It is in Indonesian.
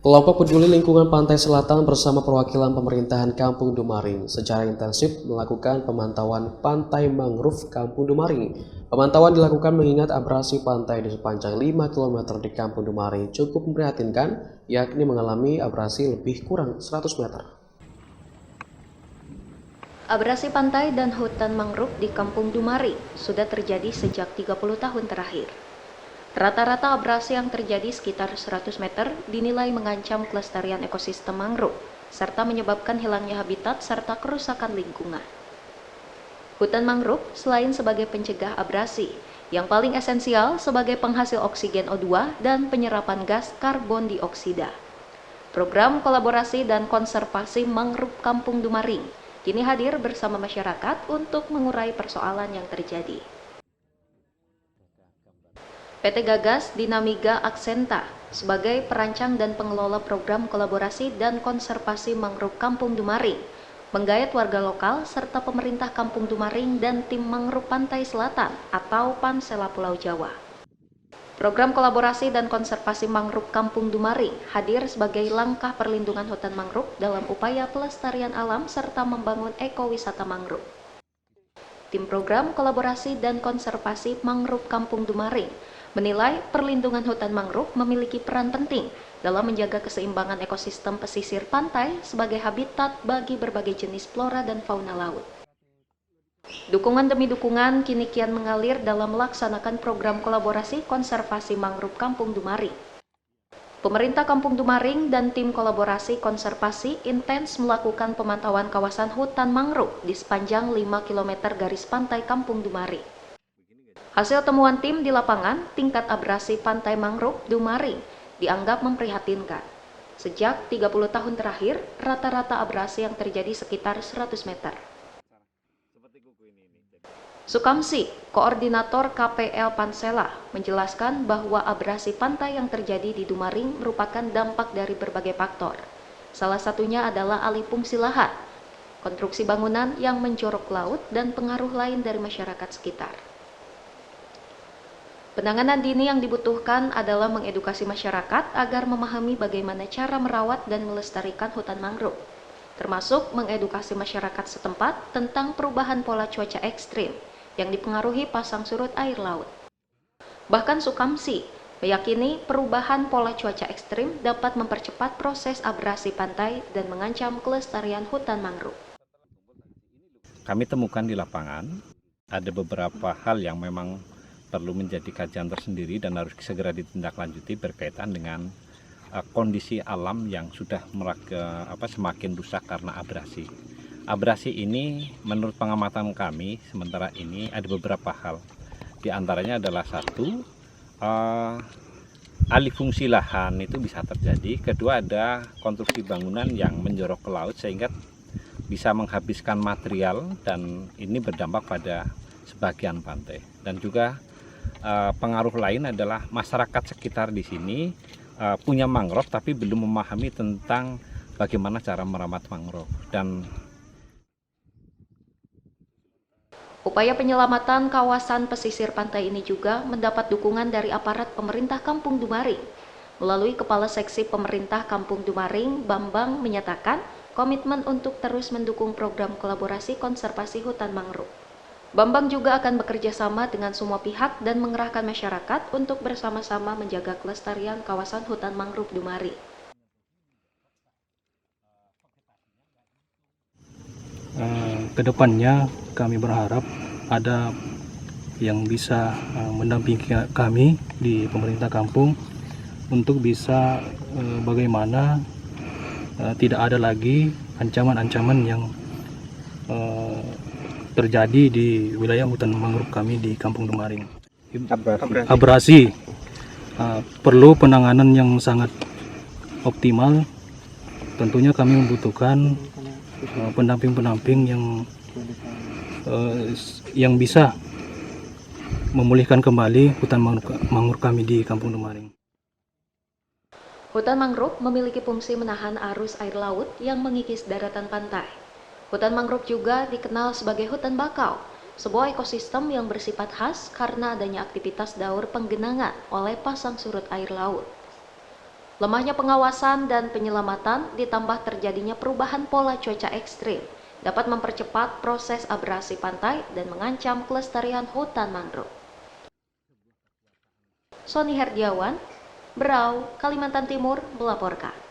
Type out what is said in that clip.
Kelompok peduli lingkungan pantai selatan bersama perwakilan pemerintahan Kampung Dumaring secara intensif melakukan pemantauan pantai mangrove Kampung Dumaring. Pemantauan dilakukan mengingat abrasi pantai di sepanjang 5 km di Kampung Dumaring cukup memprihatinkan, yakni mengalami abrasi lebih kurang 100 meter. Abrasi pantai dan hutan mangrove di Kampung Dumaring sudah terjadi sejak 30 tahun terakhir. Rata-rata abrasi yang terjadi sekitar 100 meter dinilai mengancam kelestarian ekosistem mangrove, serta menyebabkan hilangnya habitat serta kerusakan lingkungan. Hutan mangrove selain sebagai pencegah abrasi, yang paling esensial sebagai penghasil oksigen O2 dan penyerapan gas karbon dioksida. Program kolaborasi dan konservasi mangrove Kampung Dumaring kini hadir bersama masyarakat untuk mengurai persoalan yang terjadi. PT Gagas Dinamiga Aksenta sebagai perancang dan pengelola program kolaborasi dan konservasi mangrove Kampung Dumaring menggayat warga lokal serta pemerintah Kampung Dumaring dan tim mangrove Pantai Selatan atau Pansela Pulau Jawa. Program kolaborasi dan konservasi mangrove Kampung Dumaring hadir sebagai langkah perlindungan hutan mangrove dalam upaya pelestarian alam serta membangun ekowisata mangrove. Tim program kolaborasi dan konservasi mangrove Kampung Dumaring menilai perlindungan hutan mangrove memiliki peran penting dalam menjaga keseimbangan ekosistem pesisir pantai sebagai habitat bagi berbagai jenis flora dan fauna laut. Dukungan demi dukungan kini kian mengalir dalam melaksanakan program kolaborasi konservasi mangrove Kampung Dumaring. Pemerintah Kampung Dumaring dan tim kolaborasi konservasi intens melakukan pemantauan kawasan hutan mangrove di sepanjang 5 km garis pantai Kampung Dumaring. Hasil temuan tim di lapangan, tingkat abrasi pantai mangrove Dumaring dianggap memprihatinkan. Sejak 30 tahun terakhir, rata-rata abrasi yang terjadi sekitar 100 meter. Sukamsi, koordinator KPL Pansela, menjelaskan bahwa abrasi pantai yang terjadi di Dumaring merupakan dampak dari berbagai faktor. Salah satunya adalah alih fungsi lahan, konstruksi bangunan yang menjorok laut, dan pengaruh lain dari masyarakat sekitar. Penanganan dini yang dibutuhkan adalah mengedukasi masyarakat agar memahami bagaimana cara merawat dan melestarikan hutan mangrove, termasuk mengedukasi masyarakat setempat tentang perubahan pola cuaca ekstrim yang dipengaruhi pasang surut air laut. Bahkan Sukamsi meyakini perubahan pola cuaca ekstrim dapat mempercepat proses abrasi pantai dan mengancam kelestarian hutan mangrove. Kami temukan di lapangan ada beberapa hal yang memang perlu menjadi kajian tersendiri dan harus segera ditindaklanjuti berkaitan dengan kondisi alam yang sudah semakin rusak karena abrasi. Abrasi ini menurut pengamatan kami sementara ini ada beberapa hal. Di antaranya adalah satu, alih fungsi lahan itu bisa terjadi. Kedua, ada konstruksi bangunan yang menjorok ke laut sehingga bisa menghabiskan material dan ini berdampak pada sebagian pantai. Dan juga pengaruh lain adalah masyarakat sekitar di sini punya mangrove tapi belum memahami tentang bagaimana cara merawat mangrove. Dan upaya penyelamatan kawasan pesisir pantai ini juga mendapat dukungan dari aparat pemerintah Kampung Dumaring. Melalui Kepala Seksi Pemerintah Kampung Dumaring, Bambang menyatakan komitmen untuk terus mendukung program kolaborasi konservasi hutan mangrove. Bambang juga akan bekerja sama dengan semua pihak dan mengerahkan masyarakat untuk bersama-sama menjaga kelestarian kawasan hutan mangrove Dumaring. Kedepannya kami berharap ada yang bisa mendampingi kami di pemerintah kampung untuk bisa bagaimana tidak ada lagi ancaman-ancaman yang terjadi di wilayah hutan mangrove kami di Kampung Dumaring. Abrasi perlu penanganan yang sangat optimal. Tentunya kami membutuhkan pendamping-pendamping yang bisa memulihkan kembali hutan mangrove kami di Kampung Dumaring. Hutan mangrove memiliki fungsi menahan arus air laut yang mengikis daratan pantai. Hutan mangrove juga dikenal sebagai hutan bakau, sebuah ekosistem yang bersifat khas karena adanya aktivitas daur penggenangan oleh pasang surut air laut. Lemahnya pengawasan dan penyelamatan ditambah terjadinya perubahan pola cuaca ekstrim dapat mempercepat proses abrasi pantai dan mengancam kelestarian hutan mangrove. Sony Herdiawan, Berau, Kalimantan Timur melaporkan.